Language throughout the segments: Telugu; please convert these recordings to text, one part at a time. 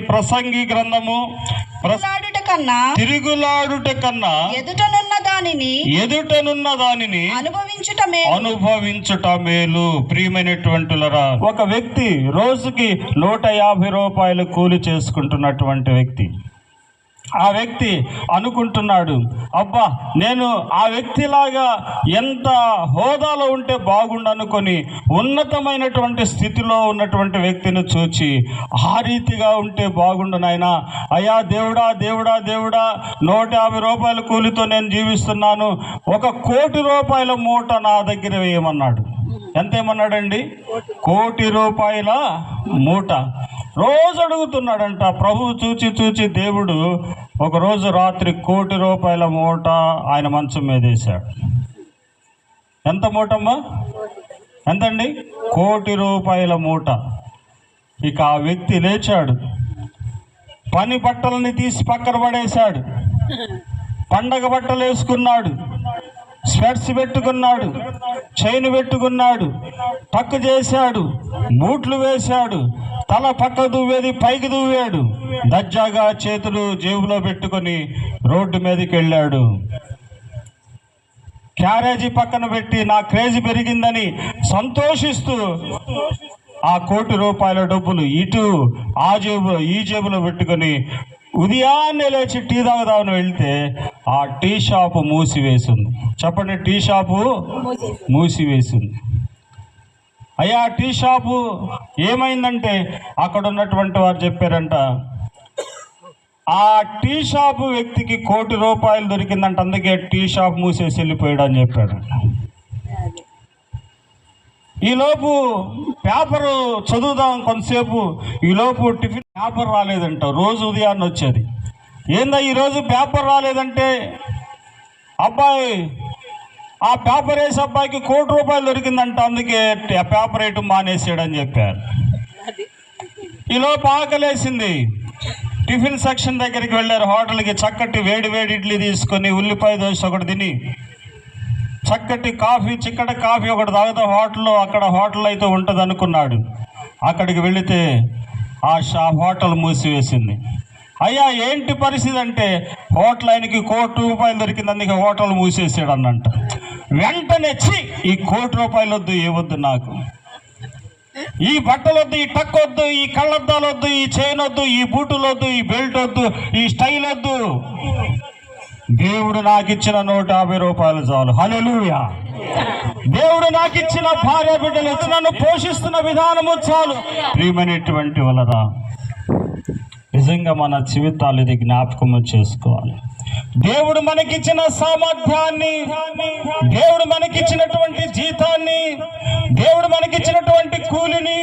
ప్రసంగి గ్రంథము తిరుగులాడుట కన్నా ఎదుటనున్న దానిని అనుభవించుట మేలు. ప్రియమైనటువంటిలరా, ఒక వ్యక్తి రోజుకి 150 రూపాయలు కూలి చేసుకుంటున్నటువంటి వ్యక్తి, ఆ వ్యక్తి అనుకుంటున్నాడు, అబ్బా నేను ఆ వ్యక్తిలాగా ఎంత హోదాలో ఉంటే బాగుండు అనుకొని ఉన్నతమైనటువంటి స్థితిలో ఉన్నటువంటి వ్యక్తిని చూచి ఆ రీతిగా ఉంటే బాగుండు నాయనా. అయ్యా దేవుడా దేవుడా దేవుడా, 150 రూపాయల కూలితో నేను జీవిస్తున్నాను, 1 కోటి రూపాయల మూట నా దగ్గర వేయమన్నాడు. ఎంతేమన్నాడండి? 1 కోటి రూపాయల మూట. రోజు అడుగుతున్నాడంట. ప్రభువు చూచి దేవుడు ఒకరోజు రాత్రి 1 కోటి రూపాయల మూట ఆయన మంచం మీద వేశాడు. ఎంత మూటమ్మా? ఎంతండి? 1 కోటి రూపాయల మూట. ఇక ఆ వ్యక్తి లేచాడు, పని బట్టలని తీసి పక్కన పడేశాడు, పండగ బట్టలు వేసుకున్నాడు, స్వెట్స్ పెట్టుకున్నాడు, చైన్ పెట్టుకున్నాడు, టక్కు చేశాడు, బూట్లు వేశాడు, తల పక్క దువ్వేది పైకి దువ్వాడు, దర్జాగా చేతులు జేబులో పెట్టుకొని రోడ్డు మీదకి వెళ్ళాడు. క్యారేజీ పక్కన పెట్టి నా క్రేజీ పెరిగిందని సంతోషిస్తూ ఆ 1 కోటి రూపాయల డబ్బులు ఇటు ఆ జేబులో ఈ జేబులో పెట్టుకొని ఉదయాన్నే లేచి టీ తాగుదామని వెళ్తే ఆ టీ షాపు మూసివేసింది. చెప్పండి, టీ షాపు మూసివేసింది. అయ్యా టీ షాపు ఏమైందంటే అక్కడ ఉన్నటువంటి వారు చెప్పారంట, ఆ టీ షాపు వ్యక్తికి 1 కోటి రూపాయలు దొరికిందంట, అందుకే టీ షాప్ మూసేసి వెళ్ళిపోయాడు అని చెప్పాడు. ఈలోపు పేపరు చదువుదాం కొంతసేపు, ఈలోపు టిఫిన్ పేపర్ రాలేదంట. రోజు ఉదయాన్నే వచ్చేది. ఏందా ఈరోజు పేపర్ రాలేదంటే, అబ్బాయి ఆ పేపర్ వేసే అబ్బాయికి 1 కోటి రూపాయలు దొరికిందంట, అందుకే ఆ పేపర్ వేయటం మానేసాడని చెప్పారు. ఈలోపు ఆకలేసింది, టిఫిన్ సెక్షన్ దగ్గరికి వెళ్ళారు. హోటల్కి చక్కటి వేడి వేడి ఇడ్లీ తీసుకొని ఉల్లిపాయ దోశ ఒకటి తిని చక్కటి కాఫీ, చిక్కటి కాఫీ ఒకటి తాగుతా హోటల్లో, అక్కడ హోటల్ అయితే ఉంటుంది అనుకున్నాడు. అక్కడికి వెళితే ఆ హోటల్ మూసివేసింది. అయ్యా ఏంటి పరిస్థితి అంటే, హోటల్ ఆయనకి 1 కోటి రూపాయలు దొరికింది, అందుకే హోటల్ మూసేసాడు అన్నంట. వెంటనే ఈ 1 కోటి రూపాయలు వద్దు, ఏవద్దు నాకు, ఈ బట్టలు వద్దు, ఈ టక్ వద్దు, ఈ కళ్ళద్దాలు వద్దు, ఈ చైన్ వద్దు, ఈ బూటులు వద్దు, ఈ బెల్ట్ వద్దు, ఈ స్టైల్ వద్దు, దేవుడు నాకు ఇచ్చిన 150 రూపాయలు చాలు. హల్లెలూయా. దేవుడు నాకు ఇచ్చిన భార్య బిడ్డలు ఇచ్చి నన్ను పోషిస్తున్న విధానము చాలు. ప్రియమైనటువంటి వలరా, నిజంగా మన జీవితాలు ఇది జ్ఞాపకము చేసుకోవాలి. దేవుడు మనకిచ్చిన సామర్థ్యాన్ని, దేవుడు మనకిచ్చినటువంటి జీతాన్ని, దేవుడు మనకిచ్చినటువంటి కూలిని,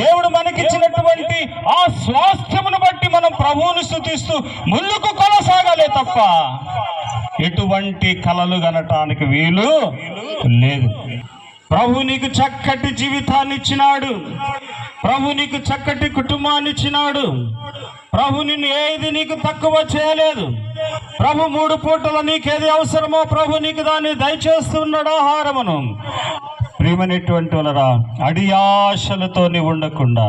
దేవుడు మనకిచ్చినటువంటి ఆ స్వాస్థ్యమును బట్టి మనం ప్రభువుని స్తుతిస్తూ ముందుకు కొనసాగాలే తప్ప ఎటువంటి కలలు కనటానికి వీలు లేదు. ప్రభు నీకు చక్కటి జీవితాన్ని ఇచ్చినాడు, ప్రభు నీకు చక్కటి కుటుంబాన్ని ఇచ్చినాడు, ప్రభు నిన్ను ఏది నీకు తక్కువ చేయలేదు. ప్రభు 3 పూటలు నీకేది అవసరమో ప్రభు నీకు దాన్ని దయచేస్తున్నాడు, ఆహారమును. ప్రియమైనటువంటి వాళ్ళరా, అడియాశలతో నీవు ఉండకుండా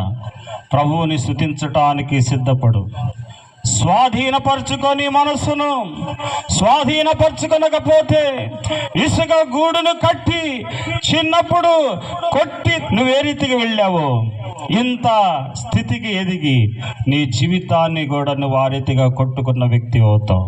ప్రభువుని స్తుతించటానికి సిద్ధపడు. స్వాధీనపరుచుకొని మనస్సును స్వాధీనపరుచుకొనకపోతే ఇసుక గూడును కట్టి చిన్నప్పుడు కొట్టి నువ్వే రీతికి వెళ్ళావో ఇంత స్థితికి ఎదిగి నీ జీవితాన్ని కూడా నువ్వు ఆ రీతిగా కొట్టుకున్న వ్యక్తి అవుతావు.